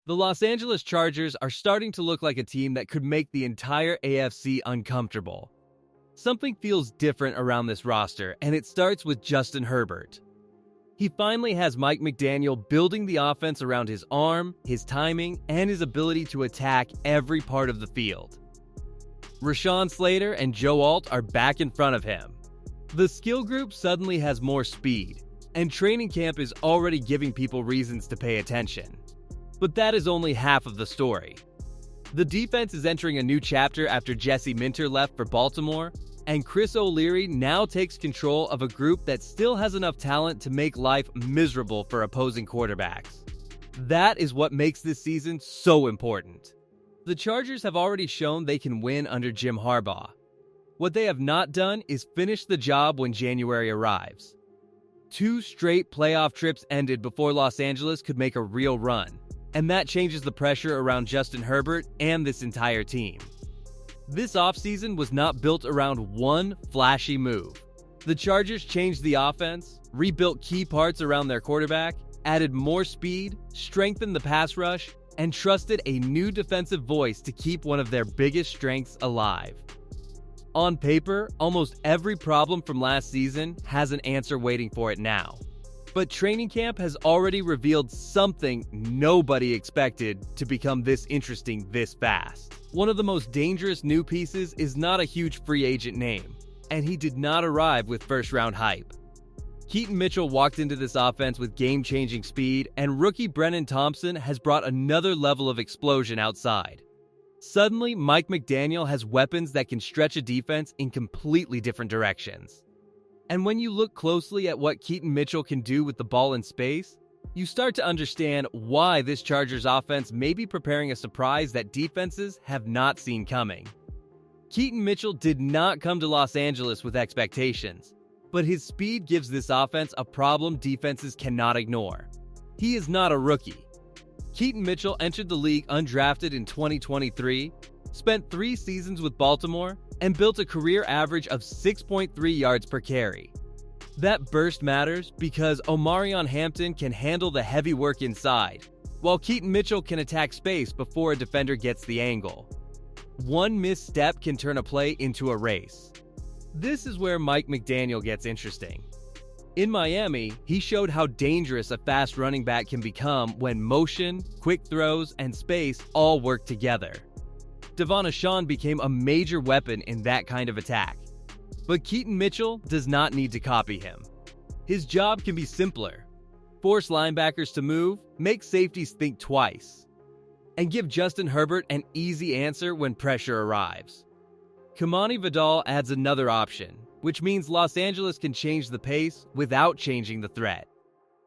The Los Angeles Chargers are starting to look like a team that could make the entire AFC uncomfortable. Something feels different around this roster, and it starts with Justin Herbert. He finally has Mike McDaniel building the offense around his arm, his timing, and his ability to attack every part of the field. Rashawn Slater and Joe Alt are back in front of him. The skill group suddenly has more speed, and training camp is already giving people reasons to pay attention. But that is only half of the story. The defense is entering a new chapter after Jesse Minter left for Baltimore, and Chris O'Leary now takes control of a group that still has enough talent to make life miserable for opposing quarterbacks. That is what makes this season so important. The Chargers have already shown they can win under Jim Harbaugh. What they have not done is finish the job when January arrives. 2 straight playoff trips ended before Los Angeles could make a real run, and that changes the pressure around Justin Herbert and this entire team. This offseason was not built around one flashy move. The Chargers changed the offense, rebuilt key parts around their quarterback, added more speed, strengthened the pass rush, and trusted a new defensive voice to keep one of their biggest strengths alive. On paper, almost every problem from last season has an answer waiting for it now. But training camp has already revealed something nobody expected to become this interesting this fast. One of the most dangerous new pieces is not a huge free agent name, and he did not arrive with first-round hype. Keaton Mitchell walked into this offense with game-changing speed, and rookie Brennan Thompson has brought another level of explosion outside. Suddenly, Mike McDaniel has weapons that can stretch a defense in completely different directions. And when you look closely at what Keaton Mitchell can do with the ball in space, you start to understand why this Chargers offense may be preparing a surprise that defenses have not seen coming. Keaton Mitchell did not come to Los Angeles with expectations, but his speed gives this offense a problem defenses cannot ignore. He is not a rookie. Keaton Mitchell entered the league undrafted in 2023, spent 3 seasons with Baltimore, and built a career average of 6.3 yards per carry. That burst matters because Omarion Hampton can handle the heavy work inside, while Keaton Mitchell can attack space before a defender gets the angle. One misstep can turn a play into a race. This is where Mike McDaniel gets interesting. In Miami, he showed how dangerous a fast running back can become when motion, quick throws, and space all work together. Devon Achane became a major weapon in that kind of attack. But Keaton Mitchell does not need to copy him. His job can be simpler. Force linebackers to move, make safeties think twice, and give Justin Herbert an easy answer when pressure arrives. Kamani Vidal adds another option, which means Los Angeles can change the pace without changing the threat.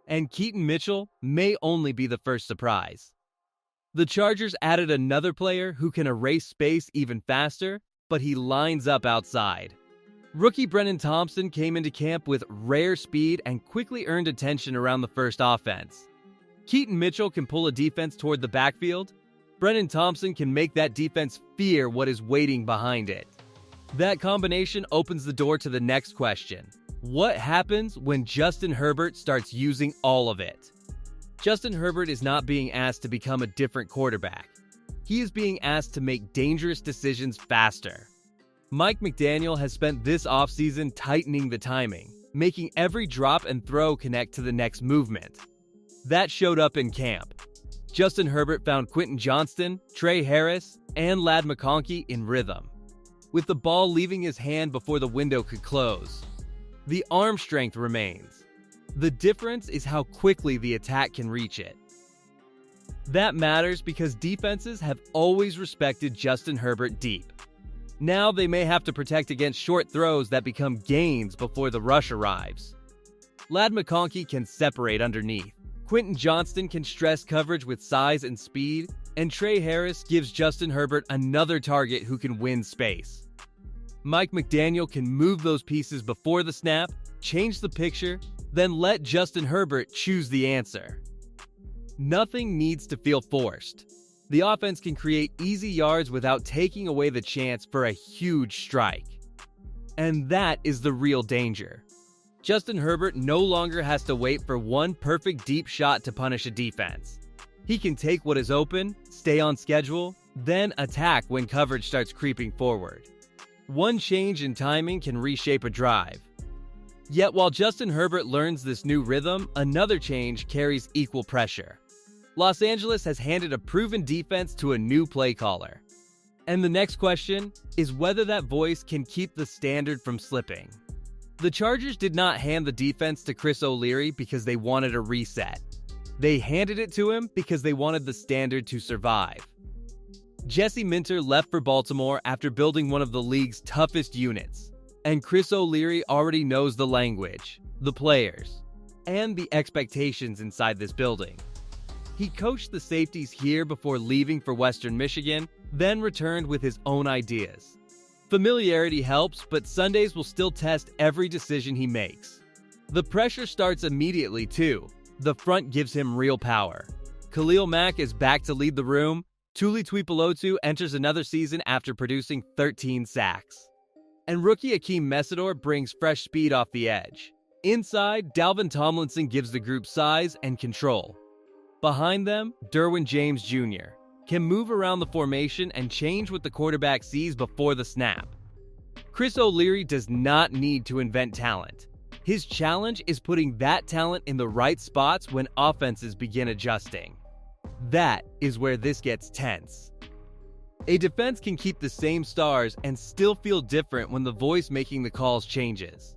And Keaton Mitchell may only be the first surprise. The Chargers added another player who can erase space even faster, but he lines up outside. Rookie Brennan Thompson came into camp with rare speed and quickly earned attention around the first offense. Keaton Mitchell can pull a defense toward the backfield. Brennan Thompson can make that defense fear what is waiting behind it. That combination opens the door to the next question. What happens when Justin Herbert starts using all of it? Justin Herbert is not being asked to become a different quarterback. He is being asked to make dangerous decisions faster. Mike McDaniel has spent this offseason tightening the timing, making every drop and throw connect to the next movement. That showed up in camp. Justin Herbert found Quentin Johnston, Trey Harris, and Ladd McConkey in rhythm, with the ball leaving his hand before the window could close. The arm strength remains. The difference is how quickly the attack can reach it. That matters because defenses have always respected Justin Herbert deep. Now they may have to protect against short throws that become gains before the rush arrives. Ladd McConkey can separate underneath. Quentin Johnston can stress coverage with size and speed, and Trey Harris gives Justin Herbert another target who can win space. Mike McDaniel can move those pieces before the snap, change the picture, then let Justin Herbert choose the answer. Nothing needs to feel forced. The offense can create easy yards without taking away the chance for a huge strike. And that is the real danger. Justin Herbert no longer has to wait for one perfect deep shot to punish a defense. He can take what is open, stay on schedule, then attack when coverage starts creeping forward. One change in timing can reshape a drive. Yet while Justin Herbert learns this new rhythm, another change carries equal pressure. Los Angeles has handed a proven defense to a new play caller. And the next question is whether that voice can keep the standard from slipping. The Chargers did not hand the defense to Chris O'Leary because they wanted a reset. They handed it to him because they wanted the standard to survive. Jesse Minter left for Baltimore after building one of the league's toughest units. And Chris O'Leary already knows the language, the players, and the expectations inside this building. He coached the safeties here before leaving for Western Michigan, then returned with his own ideas. Familiarity helps, but Sundays will still test every decision he makes. The pressure starts immediately, too. The front gives him real power. Khalil Mack is back to lead the room. Tuli Tuipulotu enters another season after producing 13 sacks. And rookie Akeem Mesidor brings fresh speed off the edge. Inside, Dalvin Tomlinson gives the group size and control. Behind them, Derwin James Jr. can move around the formation and change what the quarterback sees before the snap. Chris O'Leary does not need to invent talent. His challenge is putting that talent in the right spots when offenses begin adjusting. That is where this gets tense. A defense can keep the same stars and still feel different when the voice making the calls changes.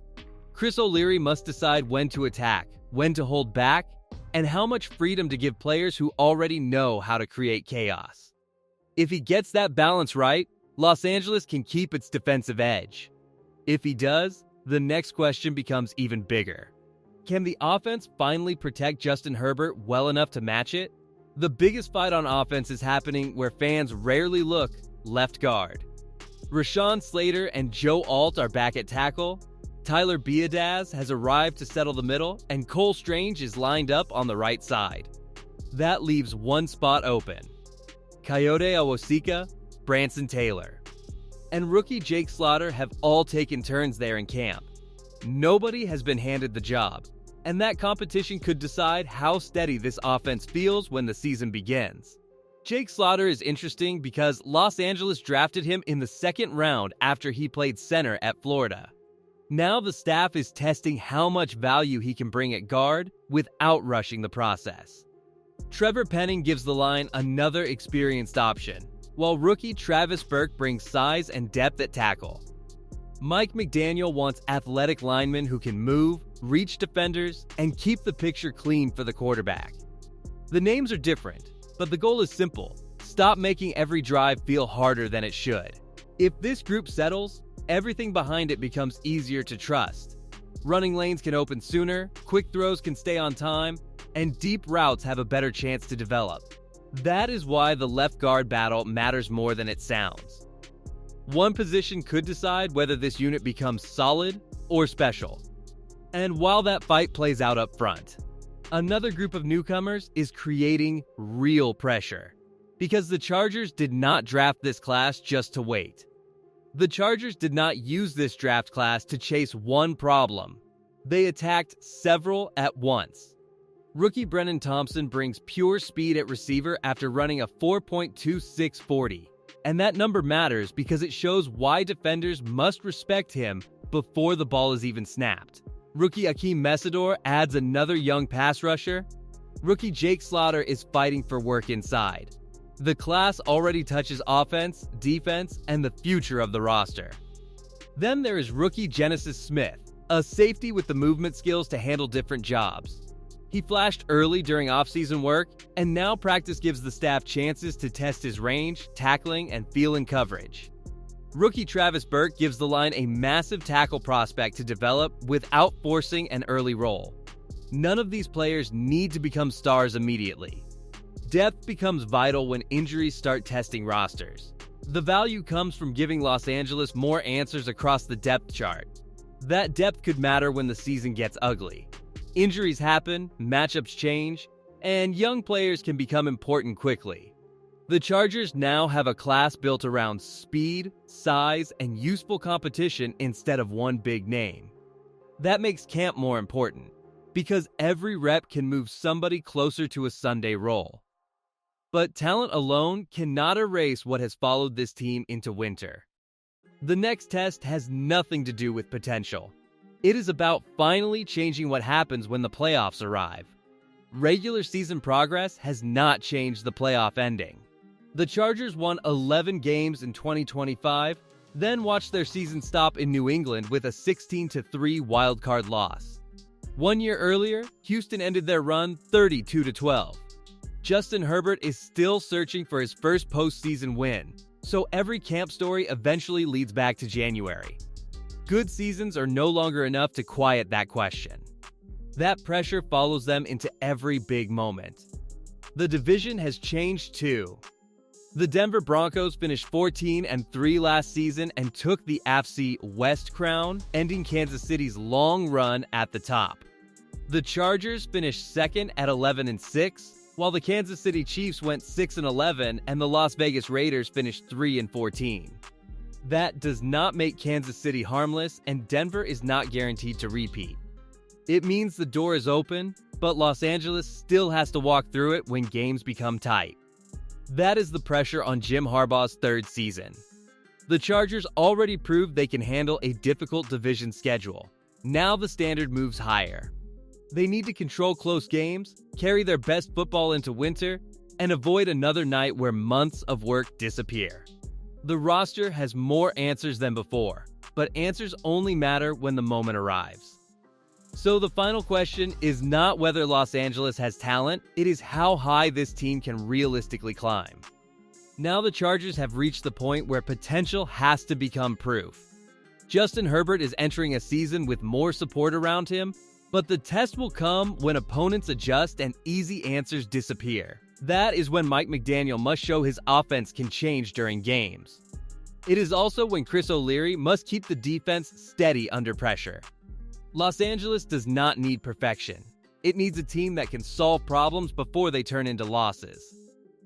Chris O'Leary must decide when to attack, when to hold back, and how much freedom to give players who already know how to create chaos. If he gets that balance right, Los Angeles can keep its defensive edge. If he does, the next question becomes even bigger. Can the offense finally protect Justin Herbert well enough to match it? The biggest fight on offense is happening where fans rarely look: left guard. Rashawn Slater and Joe Alt are back at tackle. Tyler Biadasz has arrived to settle the middle, and Cole Strange is lined up on the right side. That leaves one spot open: Coyote Awosika, Branson Taylor, and rookie Jake Slaughter have all taken turns there in camp. Nobody has been handed the job, and that competition could decide how steady this offense feels when the season begins. Jake Slaughter is interesting because Los Angeles drafted him in the second round after he played center at Florida. Now the staff is testing how much value he can bring at guard without rushing the process. Trevor Penning gives the line another experienced option, while rookie Travis Burke brings size and depth at tackle. Mike McDaniel wants athletic linemen who can move, reach defenders, and keep the picture clean for the quarterback. The names are different, but the goal is simple: stop making every drive feel harder than it should. If this group settles, everything behind it becomes easier to trust. Running lanes can open sooner, quick throws can stay on time, and deep routes have a better chance to develop. That is why the left guard battle matters more than it sounds. One position could decide whether this unit becomes solid or special. And while that fight plays out up front, another group of newcomers is creating real pressure. Because the Chargers did not draft this class just to wait. The Chargers did not use this draft class to chase one problem. They attacked several at once. Rookie Brennan Thompson brings pure speed at receiver after running a 4.26 40. And that number matters because it shows why defenders must respect him before the ball is even snapped. Rookie Akeem Mesidor adds another young pass rusher. Rookie Jake Slaughter is fighting for work inside. The class already touches offense, defense, and the future of the roster. Then there is rookie Genesis Smith, a safety with the movement skills to handle different jobs. He flashed early during offseason work, and now practice gives the staff chances to test his range, tackling, and feeling coverage. Rookie Travis Burke gives the line a massive tackle prospect to develop without forcing an early role. None of these players need to become stars immediately. Depth becomes vital when injuries start testing rosters. The value comes from giving Los Angeles more answers across the depth chart. That depth could matter when the season gets ugly. Injuries happen, matchups change, and young players can become important quickly. The Chargers now have a class built around speed, size, and useful competition instead of one big name. That makes camp more important, because every rep can move somebody closer to a Sunday role. But talent alone cannot erase what has followed this team into winter. The next test has nothing to do with potential. It is about finally changing what happens when the playoffs arrive. Regular season progress has not changed the playoff ending. The Chargers won 11 games in 2025, then watched their season stop in New England with a 16-3 wildcard loss. 1 year earlier, Houston ended their run 32-12. Justin Herbert is still searching for his first postseason win, so every camp story eventually leads back to January. Good seasons are no longer enough to quiet that question. That pressure follows them into every big moment. The division has changed too. The Denver Broncos finished 14-3 last season and took the AFC West crown, ending Kansas City's long run at the top. The Chargers finished second at 11-6, while the Kansas City Chiefs went 6-11 and the Las Vegas Raiders finished 3-14. That does not make Kansas City harmless, and Denver is not guaranteed to repeat. It means the door is open, but Los Angeles still has to walk through it when games become tight. That is the pressure on Jim Harbaugh's third season. The Chargers already proved they can handle a difficult division schedule. Now the standard moves higher. They need to control close games, carry their best football into winter, and avoid another night where months of work disappear. The roster has more answers than before, but answers only matter when the moment arrives. So the final question is not whether Los Angeles has talent, it is how high this team can realistically climb. Now the Chargers have reached the point where potential has to become proof. Justin Herbert is entering a season with more support around him, but the test will come when opponents adjust and easy answers disappear. That is when Mike McDaniel must show his offense can change during games. It is also when Chris O'Leary must keep the defense steady under pressure. Los Angeles does not need perfection. It needs a team that can solve problems before they turn into losses.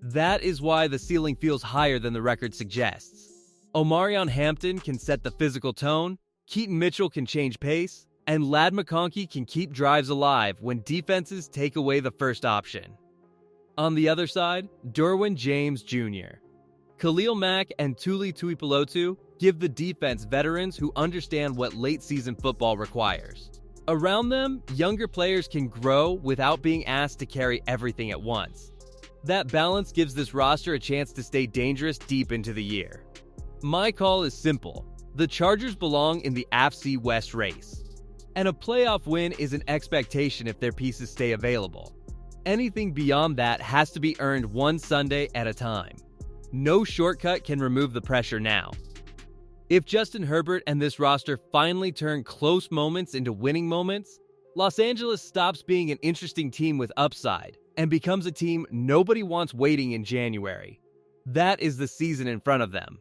That is why the ceiling feels higher than the record suggests. Omarion Hampton can set the physical tone, Keaton Mitchell can change pace, and Ladd McConkey can keep drives alive when defenses take away the first option. On the other side, Derwin James Jr., Khalil Mack, and Tuli Tuipulotu give the defense veterans who understand what late-season football requires. Around them, younger players can grow without being asked to carry everything at once. That balance gives this roster a chance to stay dangerous deep into the year. My call is simple. The Chargers belong in the AFC West race. And a playoff win is an expectation if their pieces stay available. Anything beyond that has to be earned one Sunday at a time. No shortcut can remove the pressure now. If Justin Herbert and this roster finally turn close moments into winning moments, Los Angeles stops being an interesting team with upside and becomes a team nobody wants waiting in January. That is the season in front of them.